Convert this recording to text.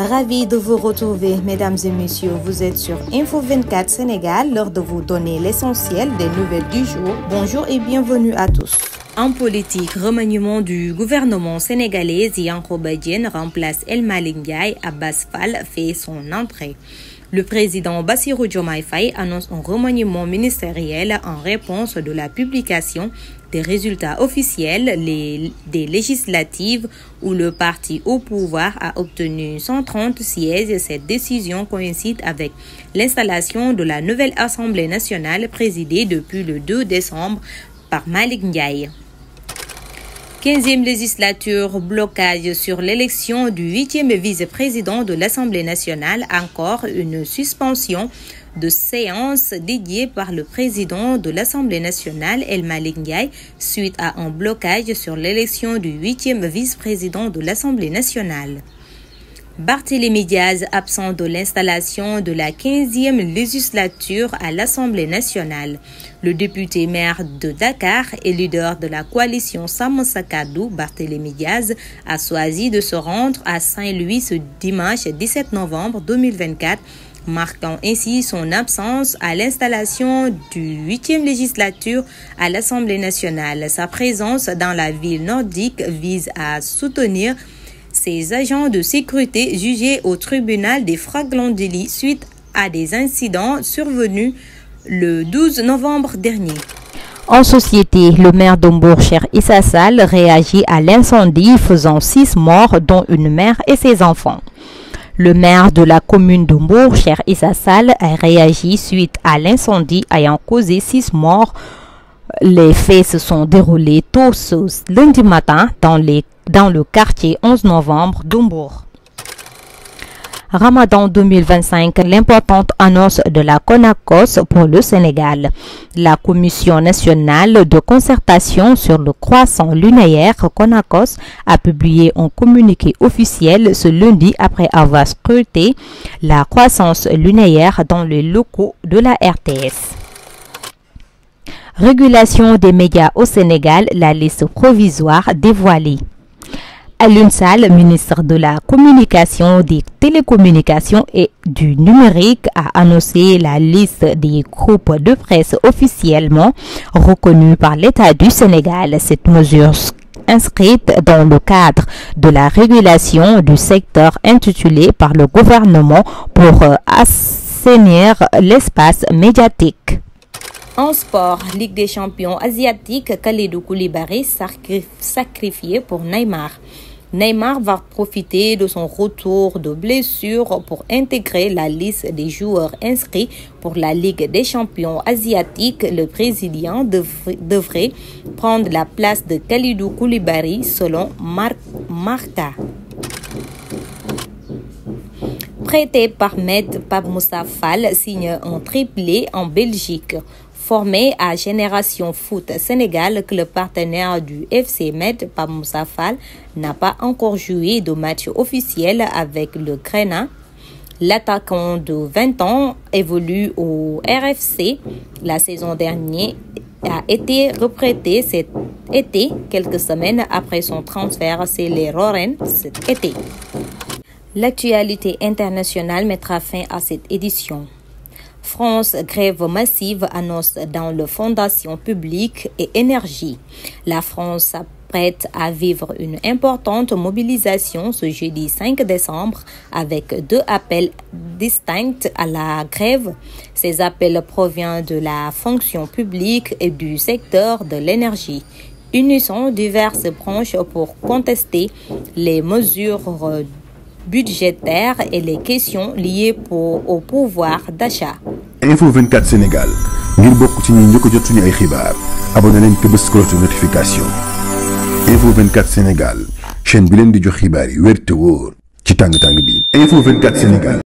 Ravi de vous retrouver, mesdames et messieurs. Vous êtes sur Info 24 Sénégal, l'heure de vous donner l'essentiel des nouvelles du jour. Bonjour et bienvenue à tous. En politique, remaniement du gouvernement sénégalais, Yankhoba Diène remplace El Malick Ndiaye. Abass Fall fait son entrée. Le président Bassirou Diomaye Faye annonce un remaniement ministériel en réponse de la publication des résultats officiels des législatives où le parti au pouvoir a obtenu 130 sièges. Cette décision coïncide avec l'installation de la nouvelle Assemblée nationale présidée depuis le 2 décembre par Malick Ndiaye. 15e législature, blocage sur l'élection du 8e vice-président de l'Assemblée nationale, encore une suspension de séance dédiée par le président de l'Assemblée nationale, El Malick Ndiaye, suite à un blocage sur l'élection du 8e vice-président de l'Assemblée nationale. Barthélémy Diaz, absent de l'installation de la 15e législature à l'Assemblée nationale. Le député maire de Dakar et leader de la coalition Sàmm Sa Kàddu, Barthélémy Diaz, a choisi de se rendre à Saint-Louis ce dimanche 17 novembre 2024, marquant ainsi son absence à l'installation du 8e législature à l'Assemblée nationale. Sa présence dans la ville nordique vise à soutenir ces agents de sécurité jugés au tribunal des flagrants délits suite à des incidents survenus le 12 novembre dernier. En société, le maire de Mbour, Cheikh Issa Sall, réagit à l'incendie faisant 6 morts, dont une mère et ses enfants. Le maire de la commune de Mbour, Cheikh Issa Sall, a réagi suite à l'incendie ayant causé 6 morts. Les faits se sont déroulés tôt ce lundi matin dans le quartier 11 novembre d'Mbour. Ramadan 2025, l'importante annonce de la CONACOS pour le Sénégal. La Commission nationale de concertation sur le croissant lunaire, CONACOS, a publié un communiqué officiel ce lundi après avoir scruté la croissance lunaire dans les locaux de la RTS. Régulation des médias au Sénégal, la liste provisoire dévoilée. Alioune Sall, ministre de la Communication, des Télécommunications et du Numérique, a annoncé la liste des groupes de presse officiellement reconnus par l'État du Sénégal. Cette mesure inscrite dans le cadre de la régulation du secteur intitulée par le gouvernement pour assainir l'espace médiatique. En sport, Ligue des champions asiatiques, Kalidou Koulibaly sacrifié pour Neymar. Neymar va profiter de son retour de blessure pour intégrer la liste des joueurs inscrits pour la Ligue des champions asiatiques. Le Brésilien devrait prendre la place de Kalidou Koulibaly selon Marca. Prêté par Metz, Pape Moussa Fall signe un triplé en Belgique. Formé à Génération Foot Sénégal, club partenaire du FC Metz, Pape Moussa Fall n'a pas encore joué de match officiel avec le Grenat. L'attaquant de 20 ans évolue au RFC. La saison dernière a été reprêté cet été, quelques semaines après son transfert chez les Roraines cet été. L'actualité internationale mettra fin à cette édition. France, grève massive, annonce dans le Fondation Publique et Énergie. La France s'apprête à vivre une importante mobilisation ce jeudi 5 décembre avec 2 appels distincts à la grève. Ces appels proviennent de la fonction publique et du secteur de l'énergie. Unissant diverses branches pour contester les mesures budgétaires et les questions liées au pouvoir d'achat. Info 24 Sénégal ngir bokk ci ñi ñëk jot suñu ay xibaar abonné leen te bës cloche de notification. Info 24 Sénégal chaîne bi leen di jox xibaar yi wér te wóor ci tàng bi. Info 24 Sénégal.